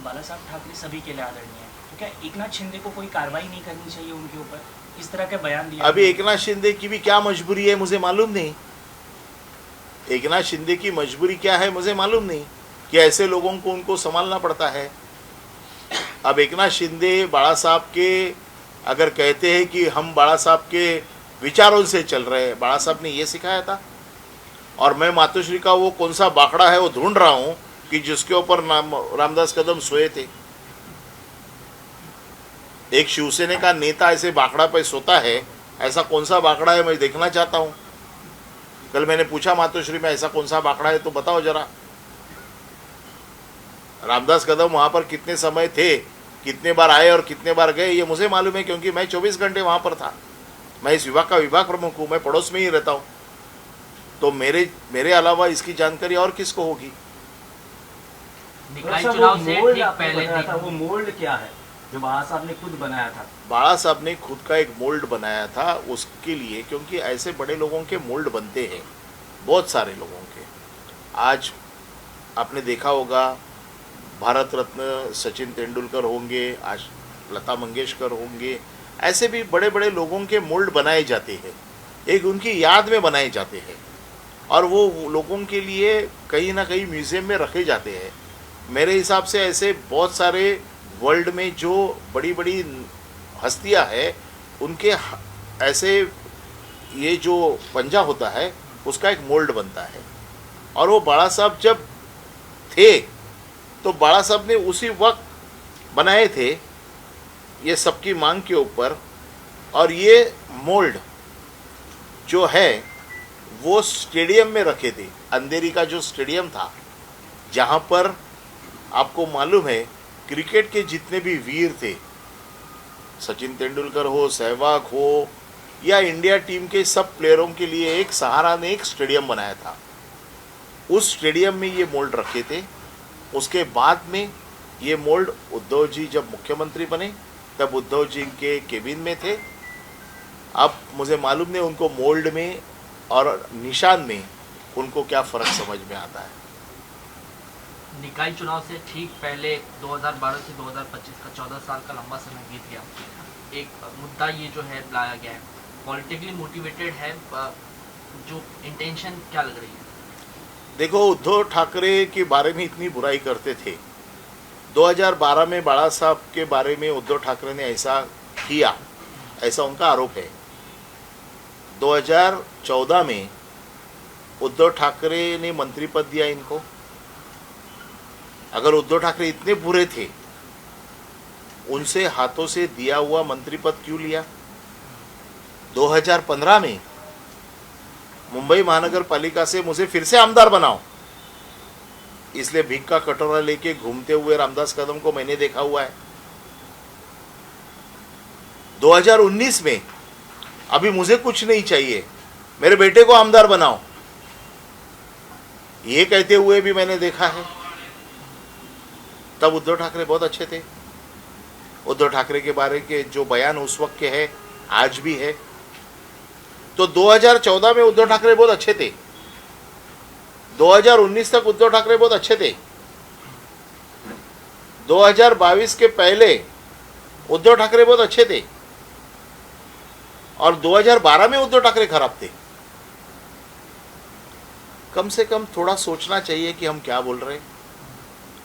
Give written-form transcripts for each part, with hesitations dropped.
बाला साहब ठाकरे सभी के लिए आदरणीय है, तो क्या एकनाथ शिंदे को कोई कार्रवाई नहीं करनी चाहिए उनके ऊपर? इस तरह के बयान दिए। अभी एकनाथ शिंदे की भी क्या मजबूरी है मुझे मालूम नहीं। एकनाथ शिंदे की मजबूरी क्या है मुझे मालूम नहीं कि ऐसे लोगों को उनको संभालना पड़ता है। अब एकनाथ शिंदे बाला साहब के अगर कहते हैं कि हम बाला साहब के विचारों से चल रहे हैं, बाला साहब ने ये सिखाया था। और मैं मातोश्री का वो कौन सा बाखड़ा है वो ढूंढ रहा हूँ कि जिसके ऊपर रामदास कदम सोए थे। एक शिवसेना का नेता ऐसे बाखड़ा पे सोता है, ऐसा कौन सा बाखड़ा है मैं देखना चाहता हूँ। कल मैंने पूछा मातोश्री में ऐसा कौन सा बाखड़ा है तो बताओ जरा। रामदास कदम वहां पर कितने समय थे, कितने बार आए और कितने बार गए, ये मुझे मालूम है क्योंकि मैं 24 घंटे वहां पर था। मैं इस विभाग का विभाग प्रमुख हूँ, मैं पड़ोस में ही रहता हूँ। तो मेरे अलावा इसकी जानकारी और किसको होगी। निकाय चुनाव से ठीक पहले था, वो मोल्ड क्या है जो बाला साहब ने खुद बनाया था? बाला साहब ने खुद का एक मोल्ड बनाया था उसके लिए, क्योंकि ऐसे बड़े लोगों के मोल्ड बनते हैं, बहुत सारे लोगों के। आज आपने देखा होगा भारत रत्न सचिन तेंदुलकर होंगे, आज लता मंगेशकर होंगे, ऐसे भी बड़े बड़े लोगों के मोल्ड बनाए जाते हैं, एक उनकी याद में बनाए जाते हैं और वो लोगों के लिए कहीं ना कहीं म्यूजियम में रखे जाते हैं। मेरे हिसाब से ऐसे बहुत सारे वर्ल्ड में जो बड़ी बड़ी हस्तियां हैं उनके ऐसे ये जो पंजा होता है उसका एक मोल्ड बनता है। और वो बाला साहब जब थे तो बाला साहब ने उसी वक्त बनाए थे ये सबकी मांग के ऊपर। और ये मोल्ड जो है वो स्टेडियम में रखे थे, अंधेरी का जो स्टेडियम था, जहाँ पर आपको मालूम है क्रिकेट के जितने भी वीर थे, सचिन तेंदुलकर हो, सहवाग हो या इंडिया टीम के सब प्लेयरों के लिए एक सहारा ने एक स्टेडियम बनाया था। उस स्टेडियम में ये मोल्ड रखे थे। उसके बाद में ये मोल्ड उद्धव जी जब मुख्यमंत्री बने तब उद्धव जी के केबिन में थे। अब मुझे मालूम नहीं उनको मोल्ड में और निशान में उनको क्या फ़र्क समझ में आता है। निकाय चुनाव से ठीक पहले 2012 से 2025 का 14 साल का लंबा समय बीत गया। एक मुद्दा ये जो है लाया गया है, पॉलिटिकली मोटिवेटेड है, जो इंटेंशन क्या लग रही है? देखो, उद्धव ठाकरे के बारे में इतनी बुराई करते थे। 2012 में बाला साहब के बारे में उद्धव ठाकरे ने ऐसा किया, ऐसा उनका आरोप है। 2014 में उद्धव ठाकरे ने मंत्री पद दिया इनको। अगर उद्धव ठाकरे इतने बुरे थे, उनसे हाथों से दिया हुआ मंत्री पद क्यों लिया? 2015 में मुंबई महानगर पालिका से मुझे फिर से आमदार बनाओ, इसलिए भीख का कटोरा लेके घूमते हुए रामदास कदम को मैंने देखा हुआ है। 2019 में अभी मुझे कुछ नहीं चाहिए, मेरे बेटे को आमदार बनाओ, ये कहते हुए भी मैंने देखा है। तब उद्धव ठाकरे बहुत अच्छे थे। उद्धव ठाकरे के बारे के जो बयान उस वक्त के हैं आज भी है। तो 2014 में उद्धव ठाकरे बहुत अच्छे थे, 2019 तक उद्धव ठाकरे बहुत अच्छे थे, 2022 के पहले उद्धव ठाकरे बहुत अच्छे थे और 2012 में उद्धव ठाकरे खराब थे। कम से कम थोड़ा सोचना चाहिए कि हम क्या बोल रहे हैं,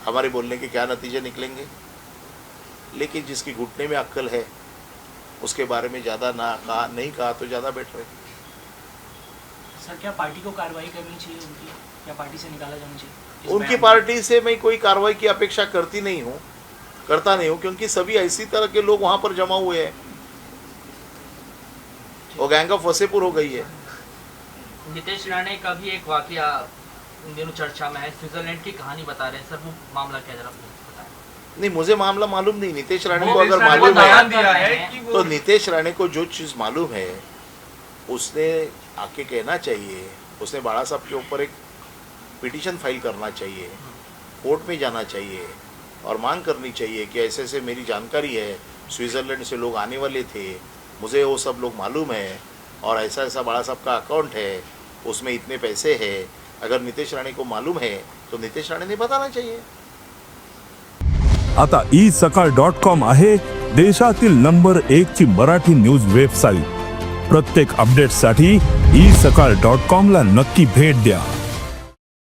हमारे बोलने के क्या नतीजे निकलेंगे। लेकिन जिसकी घुटने में अक्ल है उसके बारे में ज़्यादा नहीं कहा तो ज़्यादा बेटर है। सर, क्या पार्टी को कार्रवाई करनी चाहिए उनकी, या पार्टी से निकाला जाना चाहिए? उनकी पार्टी से मैं कोई कार्रवाई की अपेक्षा करता नहीं हूँ, क्योंकि सभी ऐसी तरह के लोग वहाँ पर जमा हुए हैं। वो गैंग ऑफ वसेपुर हो गई है। नितेश राणे का भी एक वाकया इन दिनों चर्चा में है, स्विट्जरलैंड की कहानी बता रहे हैं सर, वो मामला क्या जरा बताएं। नहीं, मुझे मामला मालूम नहीं। नितेश राणे को अगर मालूम है तो नितेश राणे को जो चीज़ मालूम है उसने आके कहना चाहिए। उसने बाला साहब के ऊपर एक पिटीशन फाइल करना चाहिए, कोर्ट में जाना चाहिए और मांग करनी चाहिए कि ऐसे ऐसे मेरी जानकारी है, स्विट्ज़रलैंड से लोग आने वाले थे, मुझे वो सब लोग मालूम है और ऐसा ऐसा बाला साहब का अकाउंट है, उसमें इतने पैसे हैं। अगर नितेश राणे को मालूम है तो नितेश राणे ने बताना चाहिए। आता isakal.com आहे देशातील नंबर 1 ची मराठी न्यूज वेबसाईट. प्रत्येक अपडेटसाठी isakal.com ला नक्की भेट द्या.